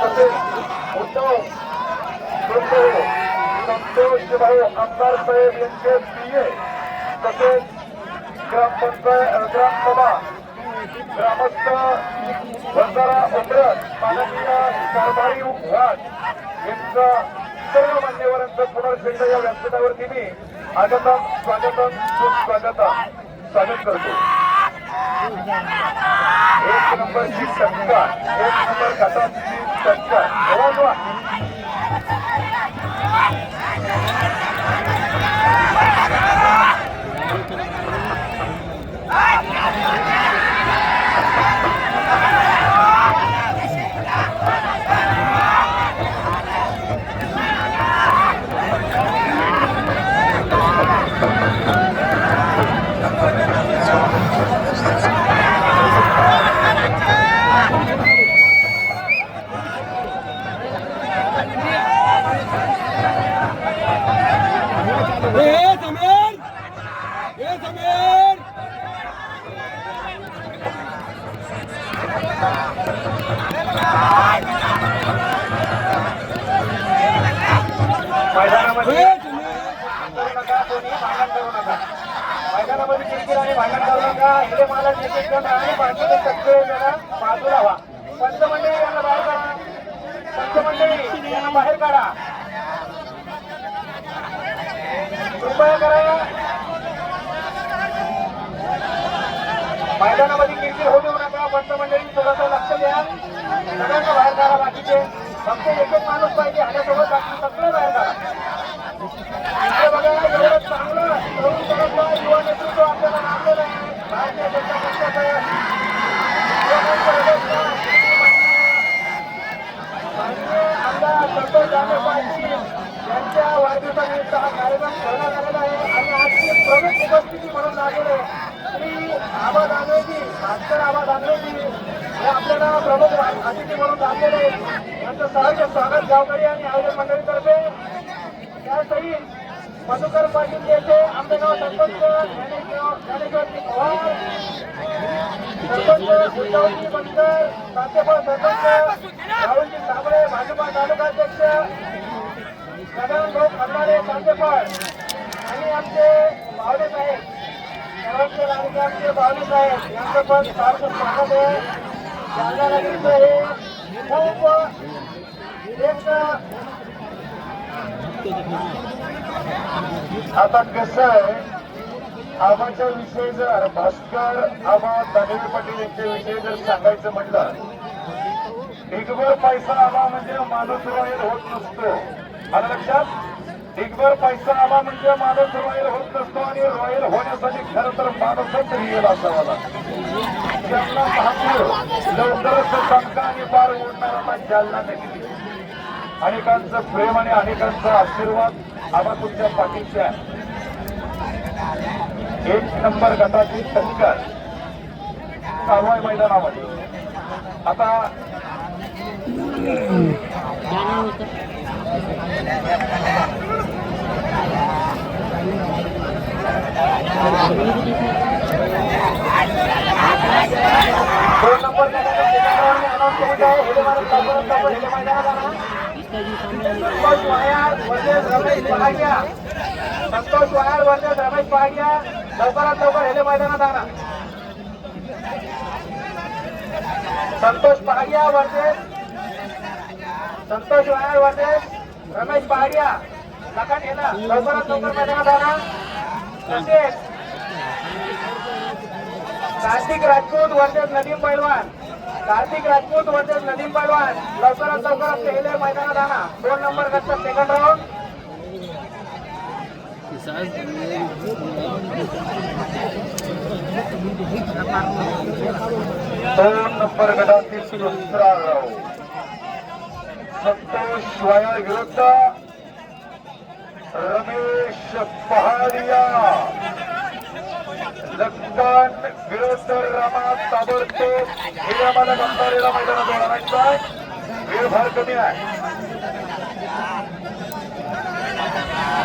तसेच उद्धव संतोष भाऊ आमदार साहेब यांचे पीए तसेच ग्रामपंचायत ग्रामसभा ग्रामस्थ बंजारा उमरत माननीय कारभारी वाघ यांचा सर्व मान्यवरांचं पुनर्चंद या व्यासपीठावरती मी स्वागत करतो. एक नंबरची टक्का एक नंबर घाटाची टक्का मैदानामध्ये किरकिर आणि भांडण करू नका. इथे मला निषेध आणि बाकीचे सगळे जण बाजूला व्हा. पंचमंडळी यांना बाहेर काढा. पंचमंडळी यांना बाहेर काढा. कृपया करा. मैदानामध्ये किरकिर होऊ देऊ नका. पंचमंडळी थोडंसं लक्ष द्या. सगळ्यांना बाहेर काढा. बाकीचे फक्त एक एक माणूस पाहिजे. ह्याच्यासोबत बाकी सगळं बाहेर काढा. बघा एवढं चांगलं तरुण तरुण युवा नेतृत्व आपल्याला लाभलेलं आहे. भारतीय जनता पक्षाचं आमदार संतोष दानवे पाटील यांच्या वाढदिवसानिमित्त हा कार्यक्रम ठेवण्यात आलेला आहे आणि आजची प्रमुख उपस्थिती म्हणून लागलेले श्री आबा दानवेजी भास्कर आबा दानवेजी हे आपल्याला प्रमुख अतिथी म्हणून लागलेले यांचं सहर्ष स्वागत गावकरी आणि आयोजक मंडळीतर्फे. त्यासहित मधुकर पाटील येथे आंबेगाव सरपंच ज्ञानेश्वरजी पवार सरपंच उद्धवजी बनकर प्राध्यापक सरपंच राहुलजी साबळे भाजपा तालुकाध्यक्ष गगन भाऊ खंडारे प्राध्यापक आणि आमचे बावले साहेब सर्वांचे लाडके आमचे बावले साहेब यांचं पण फारच स्वागत आहे. जालना नगरीचं हे खूप एक आता कसं आहे आबाच्या विषयी जर भास्कर आबा दानवे पाटील यांच्या विषयी जर सांगायचं म्हटलं ढिगभर पैसा आला म्हणजे माणूस रॉयल होत नसतो. आलं लक्षात. ढिगभर पैसा आला म्हणजे माणूस रॉयल होत नसतो आणि रॉयल होण्यासाठी खरं तर माणूसच रिअल असावा लागतो. जालना महापूर लवकरच दणका आणि पार ओढणार आता जालना नगरी. अनेकांचं प्रेम आणि अनेकांचा आशीर्वाद आबा तुमच्या पाठीशी आहे. एक नंबर गटाची टक्कर चालू आहे मैदानामध्ये. आता दोन नंबर संतोष वायार वर्सेस रमेश पहागिया. संतोष वायार वर्सेस रमेश पहागिया लवकरात लवकर हेले मैदानात आणा. संतोष पहागिया वर्सेस संतोष वायार वर्सेस रमेश पहागिया लकाट येणार लवकरात लवकर मैदानात आणा. तसेच कार्तिक राजपूत वर्सेस नदीम पैलवान कार्तिक राजपूत वर्सेस नदीम पैलवान लवकरात लवकर पहिले मैदानात आणा. 2 नंबर गटचा सेकंड राऊंड. दोन नंबर गटातील दुसरा राऊंड. संतोष वायर विरुद्ध रमेश पहाडिया. लक्ष्मण विरुद्ध रमा ताबडतोब हिरामाला गंधारेला मैदानात होणारांचा वेळ फार कमी आहे.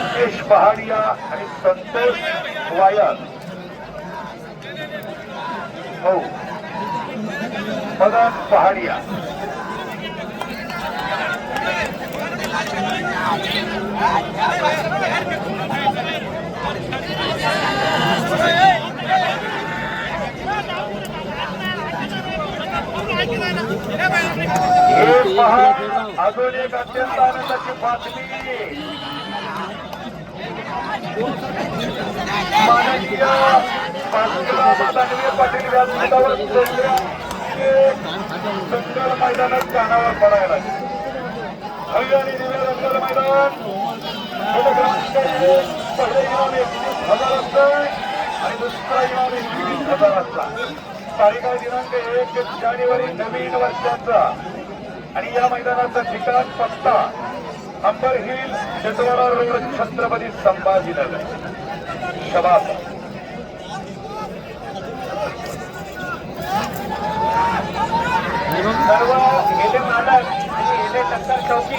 रमेश पहाडिया आणि संतोष वायर. हो मदन पहाडिया पहा अजून एक अत्यंत आनंदाची बातमी माननीय दानवे पाटील व्यासपीठावर दंगल मैदानात कानावर पडायला भव्य आणि दिव्य दंगल मैदान पहिले इनाम 31,000 असतं आणि दुसरा इनाम 21,000 असता. तारीख आहे दिनांक 1 जानेवारी नवीन वर्षाचा आणि या मैदानाचा ठिकाण पत्ता अंबर हिल शेतवाडा रोड छत्रपती संभाजीनगर. शबास. सर्व गेले मालक आणि गेले टक्कर चौकी